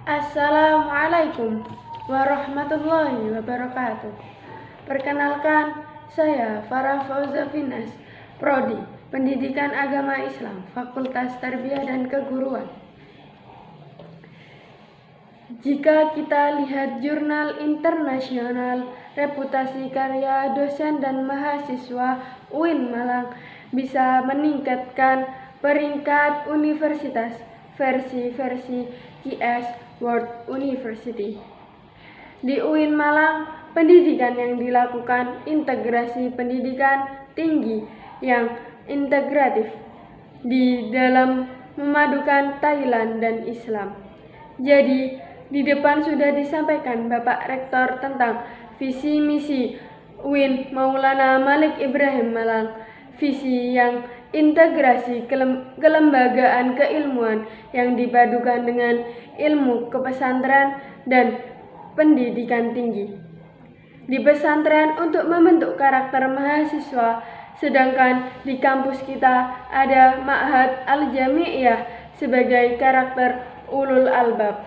Assalamualaikum warahmatullahi wabarakatuh. Perkenalkan, saya Farah Fauza Finas, Prodi Pendidikan Agama Islam, Fakultas Tarbiyah dan Keguruan. Jika kita lihat jurnal internasional, reputasi karya dosen dan mahasiswa UIN Malang bisa meningkatkan peringkat universitas versi QS World University. Di UIN Malang, pendidikan yang dilakukan integrasi pendidikan tinggi yang integratif di dalam memadukan Thailand dan Islam. Jadi, di depan sudah disampaikan Bapak Rektor tentang visi misi UIN Maulana Malik Ibrahim Malang, visi yang integrasi kelembagaan keilmuan yang dipadukan dengan ilmu kepesantren dan pendidikan tinggi. Di pesantren untuk membentuk karakter mahasiswa, sedangkan di kampus kita ada Ma'had Al-Jami'iyah sebagai karakter ulul albab.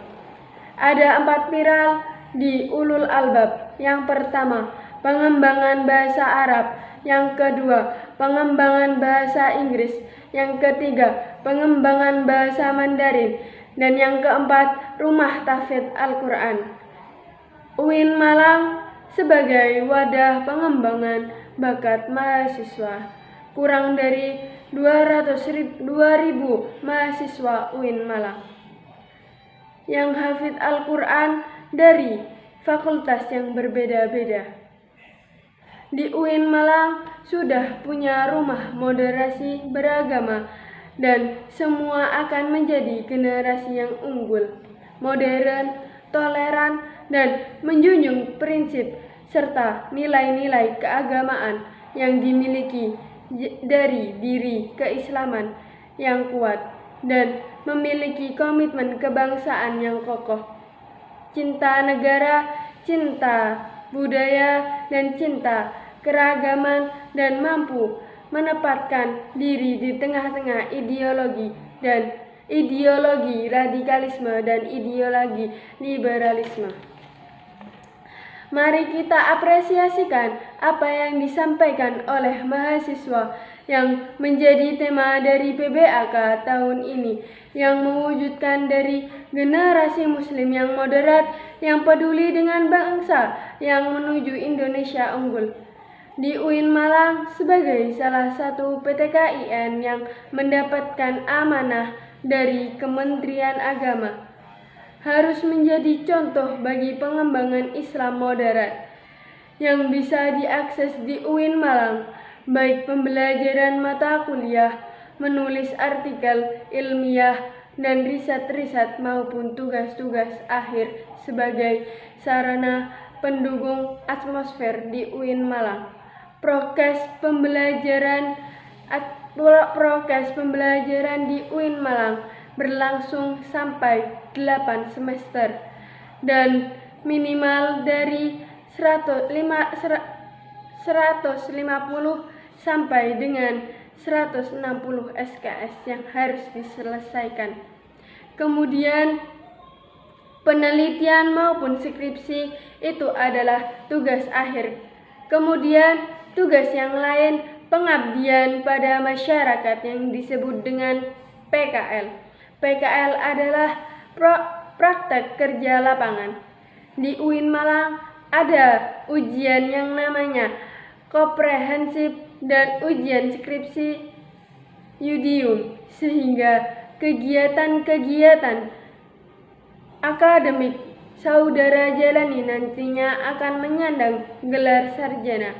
Ada 4 pilar di ulul albab. Yang pertama, pengembangan bahasa Arab. Yang kedua, pengembangan bahasa Inggris. Yang ketiga, pengembangan bahasa Mandarin. Dan yang keempat, rumah tahfidz Al-Quran. UIN Malang sebagai wadah pengembangan bakat mahasiswa. Kurang dari 2.000 mahasiswa UIN Malang yang hafidz Al-Quran dari fakultas yang berbeda-beda. Di UIN Malang sudah punya rumah moderasi beragama dan semua akan menjadi generasi yang unggul, modern, toleran, dan menjunjung prinsip serta nilai-nilai keagamaan yang dimiliki dari diri keislaman yang kuat dan memiliki komitmen kebangsaan yang kokoh, cinta negara, cinta budaya, dan cinta keragaman, dan mampu menempatkan diri di tengah-tengah ideologi radikalisme dan ideologi liberalisme. Mari kita apresiasikan apa yang disampaikan oleh mahasiswa yang menjadi tema dari PBAK tahun ini, yang mewujudkan dari generasi muslim yang moderat, yang peduli dengan bangsa, yang menuju Indonesia unggul. Di UIN Malang sebagai salah satu PTKIN yang mendapatkan amanah dari Kementerian Agama, harus menjadi contoh bagi pengembangan Islam moderat yang bisa diakses di UIN Malang, baik pembelajaran mata kuliah, menulis artikel ilmiah, dan riset-riset maupun tugas-tugas akhir sebagai sarana pendukung atmosfer di UIN Malang. Prokes pembelajaran di UIN Malang berlangsung sampai 8 semester dan minimal dari 150 sampai dengan 160 SKS yang harus diselesaikan. Kemudian penelitian maupun skripsi itu adalah tugas akhir. Kemudian tugas yang lain pengabdian pada masyarakat yang disebut dengan PKL. PKL adalah praktek kerja lapangan. Di UIN Malang ada ujian yang namanya komprehensif dan ujian skripsi yudium, sehingga kegiatan-kegiatan akademik saudara jalani nantinya akan menyandang gelar sarjana.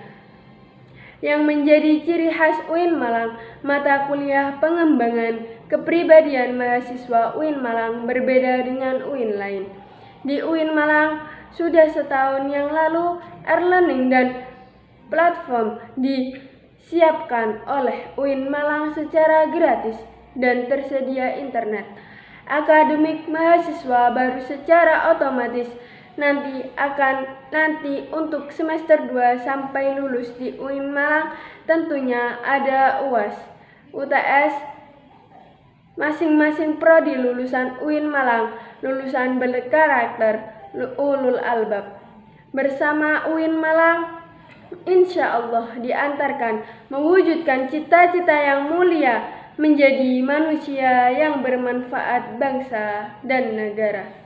Yang menjadi ciri khas UIN Malang, mata kuliah pengembangan kepribadian mahasiswa UIN Malang berbeda dengan UIN lain. Di UIN Malang sudah setahun yang lalu e-learning dan platform disiapkan oleh UIN Malang secara gratis dan tersedia internet. Akademik mahasiswa baru secara otomatis nanti untuk semester 2 sampai lulus di UIN Malang tentunya ada UAS, UTS. Masing-masing prodi lulusan UIN Malang, lulusan berkarakter ulul albab. Bersama UIN Malang, insya Allah diantarkan mewujudkan cita-cita yang mulia, menjadi manusia yang bermanfaat bangsa dan negara.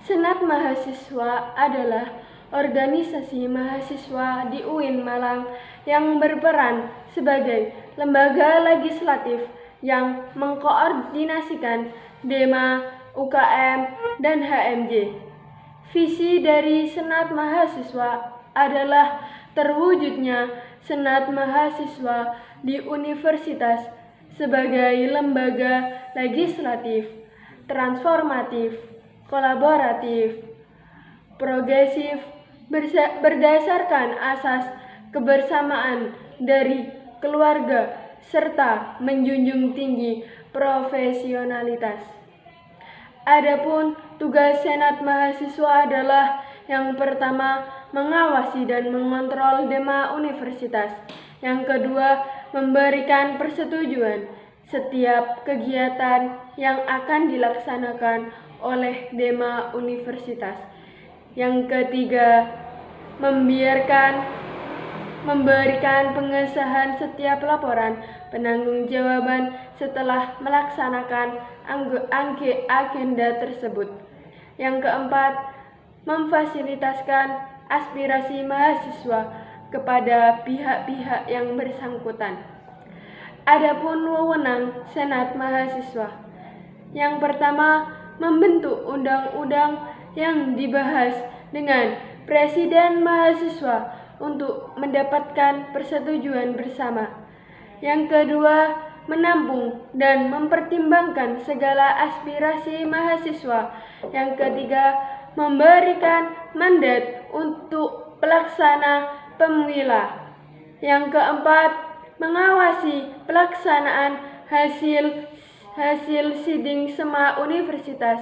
Senat Mahasiswa adalah organisasi mahasiswa di UIN Malang yang berperan sebagai lembaga legislatif yang mengkoordinasikan DEMA, UKM, dan HMJ. Visi dari Senat Mahasiswa adalah terwujudnya Senat Mahasiswa di universitas sebagai lembaga legislatif, transformatif, kolaboratif, progresif, berdasarkan asas kebersamaan dari keluarga, serta menjunjung tinggi profesionalitas. Adapun tugas Senat Mahasiswa adalah yang pertama, mengawasi dan mengontrol DEMA universitas. Yang kedua, memberikan persetujuan setiap kegiatan yang akan dilaksanakan oleh DEMA universitas. Yang ketiga, memberikan pengesahan setiap laporan penanggung-jawaban setelah melaksanakan agenda tersebut. Yang keempat, memfasilitasikan aspirasi mahasiswa kepada pihak-pihak yang bersangkutan. Adapun wewenang Senat Mahasiswa, yang pertama, membentuk undang-undang yang dibahas dengan Presiden mahasiswa untuk mendapatkan persetujuan bersama. Yang kedua, menampung dan mempertimbangkan segala aspirasi mahasiswa. Yang ketiga, memberikan mandat untuk pelaksana pemilah. Yang keempat, mengawasi pelaksanaan hasil sidang SEMA universitas.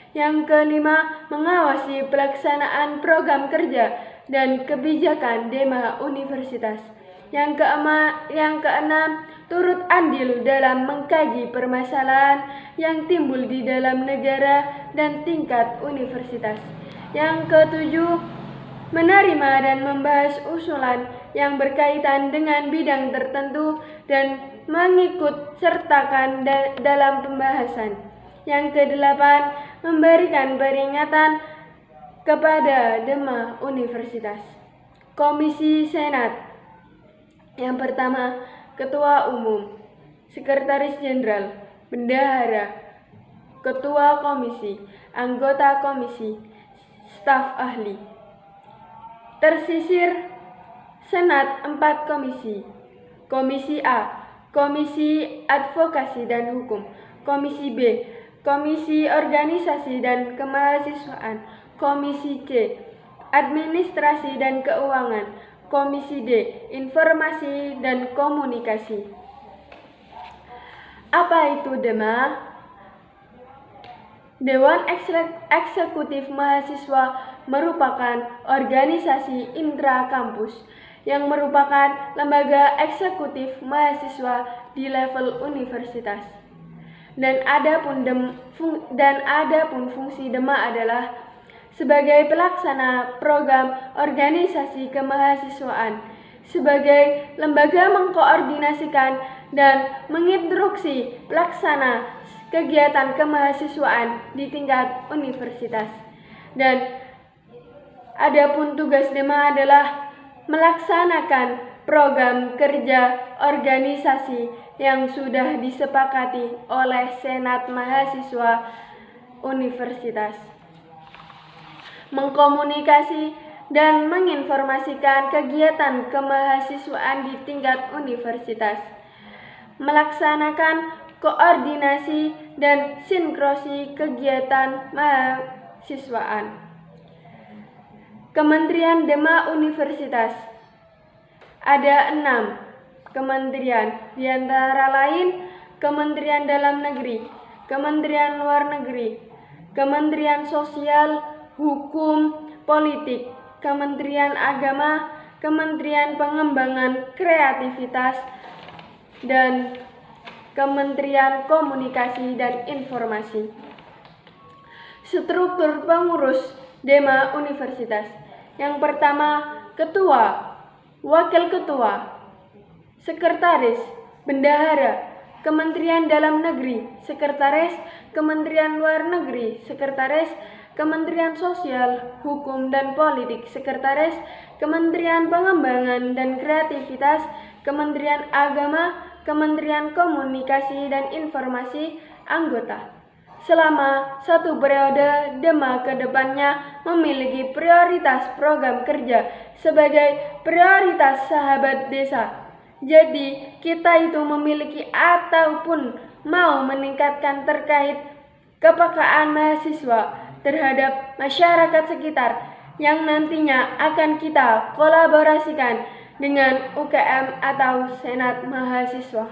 Yang kelima, mengawasi pelaksanaan program kerja dan kebijakan DEMA universitas. Yang keenam, turut andil dalam mengkaji permasalahan yang timbul di dalam negara dan tingkat universitas. Yang ketujuh, menerima dan membahas usulan yang berkaitan dengan bidang tertentu dan mengikut sertakan dalam pembahasan. Yang kedelapan, memberikan peringatan kepada DEMA universitas. Komisi Senat. Yang pertama, Ketua Umum, Sekretaris Jenderal, Bendahara, Ketua Komisi, Anggota Komisi, Staf Ahli. Tersisir Senat 4 komisi. Komisi A, Komisi Advokasi dan Hukum. Komisi B, Komisi Organisasi dan Kemahasiswaan. Komisi C, Administrasi dan Keuangan. Komisi D, Informasi dan Komunikasi. Apa itu DEMA? Dewan Eksekutif Mahasiswa merupakan organisasi intra-kampus yang merupakan lembaga eksekutif mahasiswa di level universitas. Dan adapun fungsi DEMA adalah sebagai pelaksana program organisasi kemahasiswaan, sebagai lembaga mengkoordinasikan dan menginstruksi pelaksana kegiatan kemahasiswaan di tingkat universitas. Dan adapun tugas DEMA adalah melaksanakan program kerja organisasi yang sudah disepakati oleh Senat Mahasiswa Universitas. Mengkomunikasi dan menginformasikan kegiatan kemahasiswaan di tingkat universitas, melaksanakan koordinasi dan sinkrosi kegiatan mahasiswaan. Kementerian DEMA Universitas. Ada 6 kementerian, di antara lain Kementerian Dalam Negeri, Kementerian Luar Negeri, Kementerian Sosial, Hukum, Politik, Kementerian Agama, Kementerian Pengembangan Kreativitas, dan Kementerian Komunikasi dan Informasi. Struktur pengurus DEMA Universitas. Yang pertama, Ketua, Wakil Ketua, Sekretaris, Bendahara, Kementerian Dalam Negeri, Sekretaris, Kementerian Luar Negeri, Sekretaris, Kementerian Sosial, Hukum dan Politik, Sekretaris, Kementerian Pengembangan dan Kreativitas, Kementerian Agama, Kementerian Komunikasi dan Informasi, anggota. Selama 1 periode, DEMA ke depannya memiliki prioritas program kerja sebagai prioritas sahabat desa. Jadi, kita itu memiliki ataupun mau meningkatkan terkait kepekaan mahasiswa terhadap masyarakat sekitar yang nantinya akan kita kolaborasikan dengan UKM atau Senat Mahasiswa.